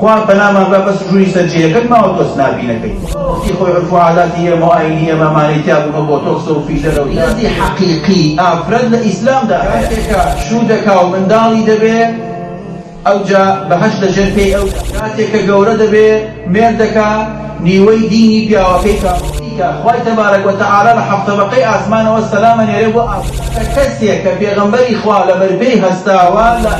خوا بەنامان بە بەس ژووری سەرجەیەکەت ماوە تۆ سنابینەکەی وەختی خۆی عرف و عاداتی ئێمە و ئاینی ئێمەمانەی تیابوومە بۆ تۆکسە و فیلەرە و یازی حەقیقی ئافرەت لە ئیسلامدا کاتێکە شوو دەکا و منداڵی دەبێت ئەوجا بەهەشت دەژێت پێی ئەو کاتێکە گەورە دەبێت مێردەکە نیوەی دینی پیاوەکەی کە خوای تەبارەک وتەعالی لە حەفت طەبەقەی ئاسمانەوە سەلامە نێرێ بۆ کەسێک کە پێغەمبەری خوا لە بەرپێی هەستاوە لە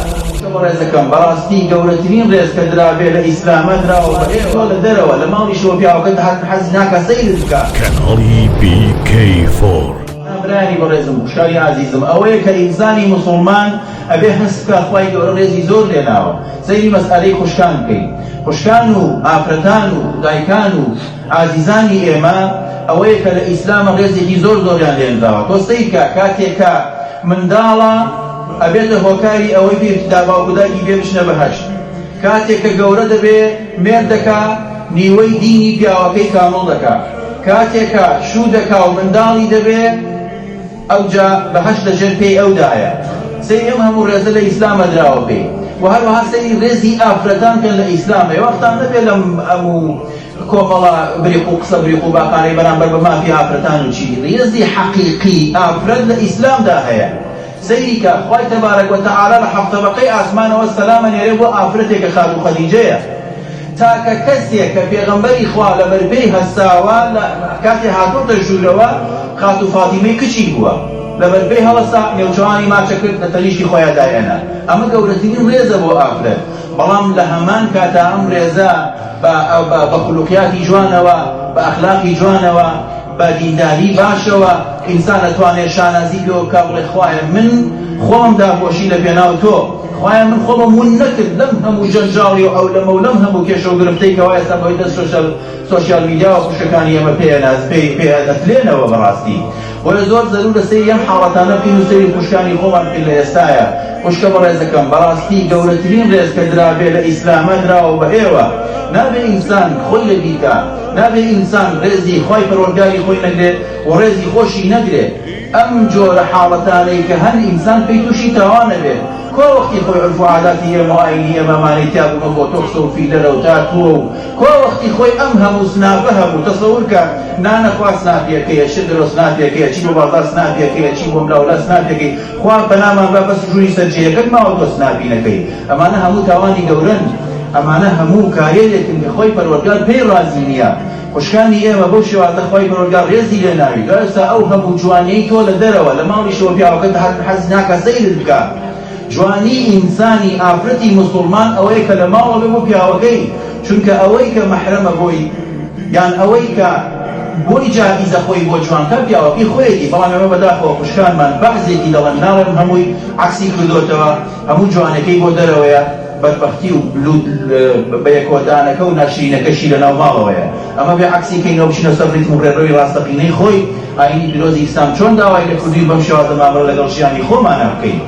ڕێزەکەم بەڕاستی گەورەترین ڕێز کە درابێ لە ئیسلامە دراوە بەڕێوە لە دەرەوە لە ماڵیشەوە پیاوەکەت حەز ناکە سەیرت بکات. کەناڵی BK4 برانی بەڕێزم خوشکاری عزیزم ئەوەیە کە ئینسانی مسلمان ئەبێ هەست بکات خوای گەورە ڕێزی زۆر لێناوە سەیری مەسئلەی خوشکان بکەین. خوشکان و ئافرەتان و دایکان و عزیزانی ئێمە ئەوەیە کە لە ئیسلامە ڕێزێکی زۆر زۆریان لێنراوە. تۆ سەیرکە کاتێکە منداڵە ئەبێتە هۆکاری ئەوەی پێدا باوکودایکی بێ بچنە بەهەشت. کاتێکە گەورە دەبێ مێردەکە نیوەی دینی پیاوەکەی کامڵ دەکات. کاتێکە شوو دەکا و منداڵی دەبێ ئەوجا بەهەشت دەژێت پێی ئەودایە. سەیری ئەم هەموو ڕێزە لە ئیسلامە دراوە پێی و هەروەها سەیری ڕێزی ئافرەتان کە لە ئیسلامە وەختان نەبێت لەم هەموو کۆمەڵە بریق و قسە بریق و باقانەی بەرامبەر بە مافی ئافرەتان و چی ڕێزی حەقیقی ئافرەت لە ئیسلامدا هەیە. سەیریکە خوای تەبارەک وتەعالی لە حەفت طەبەقەی ئاسمانەوە سەلامە نێرێ بۆ ئافرەتێکە خات و خەدیجەیە تاکە کەسێک کە پێغەمبەری خوا لە بەرپێی هەستاوە لە کاتێ هاتوۆتە ژوورەوە خات و فاتیمەی کچی بووە لە بەرپێی هەڵەسا نێوجوانی ماچە کرد لە تەنیشتی خۆیان دایەنە. ئەمە گەورەترین ڕێزە بۆ ئافرەت. بەڵام لە هەمان کاتا ئەم ڕێزە بە خولوقیاتی جوانەوە بە ئەخلاقی جوانەوە بە دینداری باشەوە ئینسان ئەتوانێت شانازی پێ بکا بڵێ خوایە من خۆم داپۆشی لە پێناو تۆ خوایە من خۆمم ون نەکرد لەم هەموو جەنجاڵی و ئەو لەمە و لەم هەموو کێشە و گرفتەی کەوا ئێستا بەهۆی دەست سۆشیال میدیا و خوشەکانی ئێمە پێ دەفلێنەوە بەڕاستی. وەرە زۆر زەرورە سەیری ئەم حاڵەتانە بکەین و سەیری خوشکانی خۆمان بکەین لە ئێستایە. خوشکە بەڕێزەکەم بەڕاستی گەورەترین ڕێز کە درابێ لە ئیسلامە دراوە بە ئێوە نابێ ئینسان خۆی لە بیکە نابێ ئینسان ڕێزی خوای پەروەردگاری خۆی نەگرێت و ڕێزی خۆشی نەگرێت. ئەم جۆرە حاڵەتانەی کە هەر ئینسان پێی تووشی تاوانە بێت کۆ وەختی خۆی عرف و عاداتی ئێمە و ئاینی ئێمەمانەی تیابوومە بۆ تۆکسە و فیلەرە و تاتووە و کۆ وەختی خۆی ئەم هەموو سناپە هەبوو تەسەوور کە نانەخوا سناپیەکەیە شدرۆ سناپیەکەیە چی بۆ بازار سناپیەکەیە چی بۆ ملاولا سناپیەکەی خوا بەنامان بە بەس ژووری سەرجەیەکەت ماوە تۆ سناپینەکەی. ئەمانە هەموو تاوانی گەورەن ئەمانە هەموو کارێکن کە خۆی پەروەردگار پێی ڕازی نییە. خوشکانی ئێمە بەو شێوازە خوای پەروەردگار ڕێزی لێ ناوی ئێستا ئەو هەموو جوانیەی تۆ لە دەرەوە لە ماڵیشەوە پیاوەکەت حەز ناکە سەیرت بکات. جوانی ئینسانی ئافرەتی موسڵمان ئەوەی کە لە ماوە بێ بۆ پیاوەکەی چونکە ئەوەی کە مەحرەمە بۆی یان ئەوەی کە بۆی جاویزە خۆی بۆ جوانکە پیاوەکەی خۆیەتی. بەڵام ئێمە بەداخەوە خوشکانمان بەعزێکی دەڵێن ناڵێم هەمووی عەکسی کردوتەوە هەموو جوانەکەی بۆ دەرەوەیە بەدبەختی و بە یەکۆدانەکە و ناشرینەکەشی لە ناو ماڵەوەیە. ئەمە بێ عەکسی کەینەوە بچینە سەر ڕیتم و ڕێڕەوی ڕاستەقینەی خۆی ئاینی درۆزی ئیسلام چۆن داوای لە کردووی بەم شێوازە مامەڵە لەگەڵ ژیانی خۆمانە بکەین.